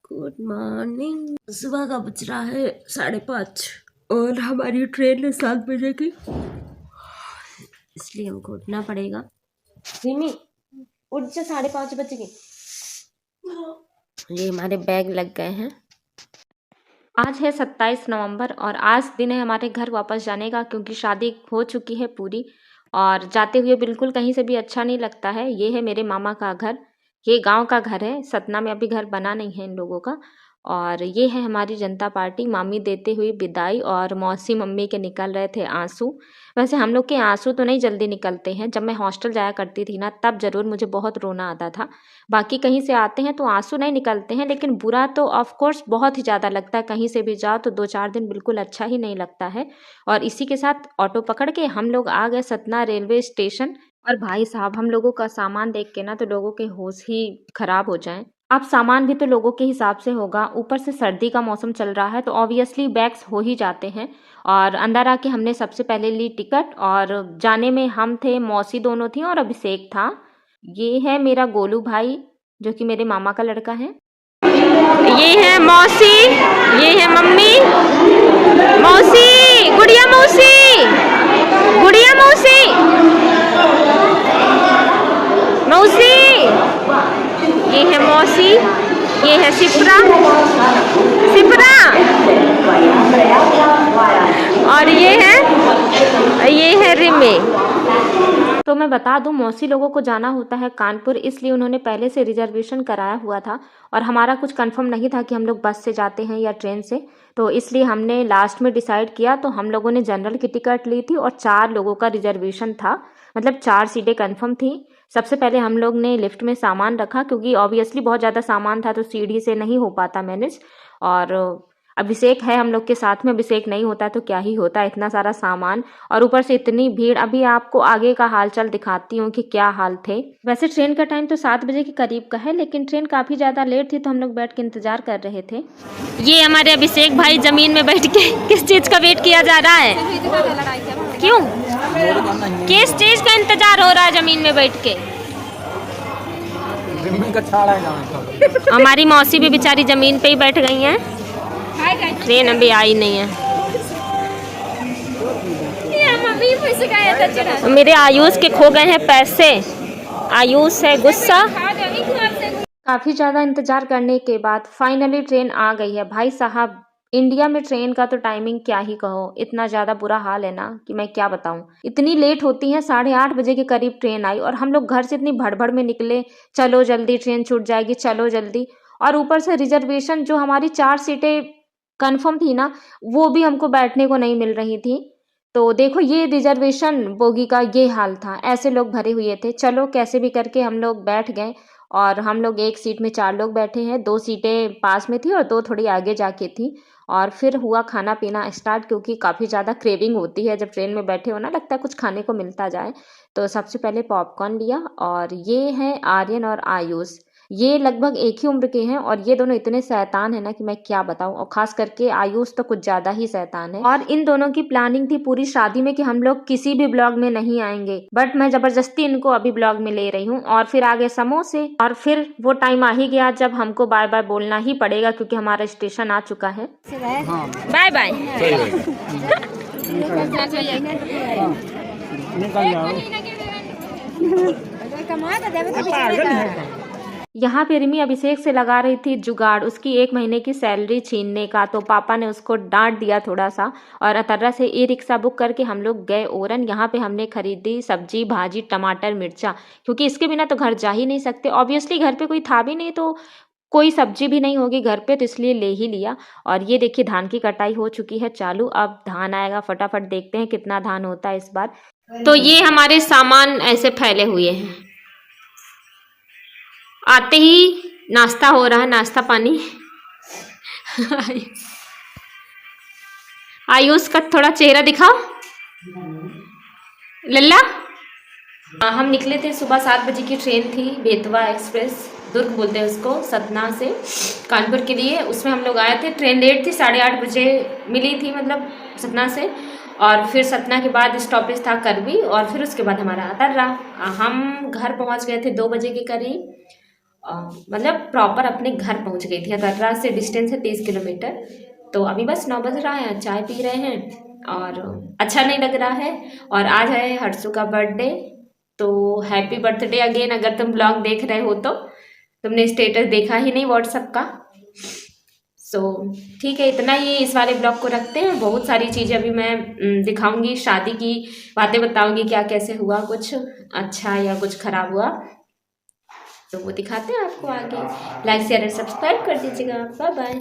Good morning. सुबह का बज रहा है 5:30 और हमारी ट्रेन है 7 बजे की, इसलिए हमको उठना पड़ेगा। रिमी उठ जा, 5:30 बज गए। ये हमारे बैग लग गए हैं। आज है 27 नवंबर और आज दिन है हमारे घर वापस जाने का, क्योंकि शादी हो चुकी है पूरी और जाते हुए बिल्कुल कहीं से भी अच्छा नहीं लगता है। ये है मेरे मामा का घर, ये गांव का घर है, सतना में अभी घर बना नहीं है इन लोगों का। और ये है हमारी जनता पार्टी, मामी देते हुए विदाई और मौसी मम्मी के निकल रहे थे आंसू। वैसे हम लोग के आंसू तो नहीं जल्दी निकलते हैं, जब मैं हॉस्टल जाया करती थी ना तब ज़रूर मुझे बहुत रोना आता था। बाकी कहीं से आते हैं तो आंसू नहीं निकलते हैं, लेकिन बुरा तो ऑफ कोर्स बहुत ही ज़्यादा लगता है। कहीं से भी जाओ तो 2-4 दिन बिल्कुल अच्छा ही नहीं लगता है। और इसी के साथ ऑटो पकड़ के हम लोग आ गए सतना रेलवे स्टेशन। और भाई साहब, हम लोगों का सामान देख के ना तो लोगों के होश ही खराब हो जाएं। अब सामान भी तो लोगों के हिसाब से होगा, ऊपर से सर्दी का मौसम चल रहा है तो ऑब्वियसली बैग्स हो ही जाते हैं। और अंदर आके हमने सबसे पहले ली टिकट, और जाने में हम थे, मौसी दोनों थी और अभिषेक था। ये है मेरा गोलू भाई जो कि मेरे मामा का लड़का है। ये है मौसी, ये है मम्मी। मौसी, गुड़िया मौसी, गुड़िया मौसी, मौसी। ये है मौसी, ये है सिपरा, सिपरा। और ये है रिमी। तो मैं बता दूं, मौसी लोगों को जाना होता है कानपुर, इसलिए उन्होंने पहले से रिजर्वेशन कराया हुआ था और हमारा कुछ कंफर्म नहीं था कि हम लोग बस से जाते हैं या ट्रेन से। तो इसलिए हमने लास्ट में डिसाइड किया, तो हम लोगों ने जनरल की टिकट ली थी और 4 लोगों का रिजर्वेशन था, मतलब 4 सीटें कंफर्म थी। सबसे पहले हम लोग ने लिफ्ट में सामान रखा, क्योंकि ऑब्वियसली बहुत ज़्यादा सामान था तो सीढ़ी से नहीं हो पाता मैनेज। और अभिषेक है हम लोग के साथ में, अभिषेक नहीं होता तो क्या ही होता, इतना सारा सामान और ऊपर से इतनी भीड़। अभी आपको आगे का हालचाल दिखाती हूँ कि क्या हाल थे। वैसे ट्रेन का टाइम तो 7 बजे के करीब का है, लेकिन ट्रेन काफ़ी ज़्यादा लेट थी तो हम लोग बैठ के इंतज़ार कर रहे थे। ये हमारे अभिषेक भाई ज़मीन में बैठ के किस चीज़ का वेट किया जा रहा है? क्यों, किस चीज़ का इंतज़ार हो रहा है ज़मीन में बैठ के? हमारी मौसी भी बेचारी ज़मीन पे ही बैठ गई हैं, ट्रेन अभी आई नहीं है। मेरे आयुष के खो गए हैं पैसे, आयुष है गुस्सा। काफ़ी ज़्यादा इंतज़ार करने के बाद फाइनली ट्रेन आ गई है। भाई साहब, इंडिया में ट्रेन का तो टाइमिंग क्या ही कहो, इतना ज़्यादा बुरा हाल है ना कि मैं क्या बताऊं। इतनी लेट होती है, 8:30 बजे के करीब ट्रेन आई और हम लोग घर से इतनी भड़बड़ में निकले, चलो जल्दी ट्रेन छूट जाएगी, चलो जल्दी। और ऊपर से रिजर्वेशन जो हमारी 4 सीटें कंफर्म थी ना, वो भी हमको बैठने को नहीं मिल रही थी। तो देखो, ये रिजर्वेशन बोगी का ये हाल था, ऐसे लोग भरे हुए थे। चलो कैसे भी करके हम लोग बैठ गए और हम लोग एक सीट में 4 लोग बैठे हैं, 2 सीटें पास में थी और 2 थोड़ी आगे जाके थी। और फिर हुआ खाना पीना स्टार्ट, क्योंकि काफ़ी ज़्यादा क्रेविंग होती है जब ट्रेन में बैठे हो ना, लगता है कुछ खाने को मिलता जाए। तो सबसे पहले पॉपकॉर्न लिया, और ये हैं आर्यन और आयुष, ये लगभग एक ही उम्र के हैं और ये दोनों इतने शैतान है ना कि मैं क्या बताऊं। और खास करके आयुष तो कुछ ज़्यादा ही शैतान है। और इन दोनों की प्लानिंग थी पूरी शादी में कि हम लोग किसी भी ब्लॉग में नहीं आएंगे, बट मैं जबरदस्ती इनको अभी ब्लॉग में ले रही हूँ। और फिर आगे समोसे, और फिर वो टाइम आ ही गया जब हमको बाय बाय बोलना ही पड़ेगा, क्योंकि हमारा स्टेशन आ चुका है। Bye bye. यहाँ पे रिमी अभिषेक से लगा रही थी जुगाड़, उसकी 1 महीने की सैलरी छीनने का। तो पापा ने उसको डांट दिया थोड़ा सा, और अतर्रा से ई-रिक्शा बुक करके हम लोग गए ओरन। यहाँ पे हमने खरीदी सब्जी, भाजी, टमाटर, मिर्चा, क्योंकि इसके बिना तो घर जा ही नहीं सकते। ऑब्वियसली घर पे कोई था भी नहीं, तो कोई सब्जी भी नहीं होगी घर पे, तो इसलिए ले ही लिया। और ये देखिए, धान की कटाई हो चुकी है चालू, अब धान आएगा, फटाफट देखते हैं कितना धान होता है इस बार। तो ये हमारे सामान ऐसे फैले हुए हैं, आते ही नाश्ता हो रहा है, नाश्ता पानी। आयुष का थोड़ा चेहरा दिखाओ लल्ला। हम निकले थे, सुबह 7 बजे की ट्रेन थी, बेतवा एक्सप्रेस, दुर्ग बोलते हैं उसको, सतना से कानपुर के लिए। उसमें हम लोग आए थे, ट्रेन लेट थी, 8:30 बजे मिली थी, मतलब सतना से। और फिर सतना के बाद स्टॉपेज था करवी, और फिर उसके बाद हमारा अतर्रा। हम घर पहुंच गए थे 2 बजे के करीब। मतलब प्रॉपर अपने घर पहुंच गई थी। अतर्रा से डिस्टेंस है 30 किलोमीटर। तो अभी बस 9 बज रहा है, चाय पी रहे हैं और अच्छा नहीं लग रहा है। और आज है हर्षु का बर्थडे, तो हैप्पी बर्थडे अगेन। अगर तुम ब्लॉग देख रहे हो तो तुमने स्टेटस देखा ही नहीं व्हाट्सएप का। सो ठीक है, इतना ही इस वाले ब्लॉग को रखते हैं। बहुत सारी चीज़ें अभी मैं दिखाऊंगी, शादी की बातें बताऊंगी, क्या कैसे हुआ, कुछ अच्छा या कुछ खराब हुआ तो वो दिखाते हैं आपको आगे। लाइक शेयर और सब्सक्राइब कर दीजिएगा। Bye bye.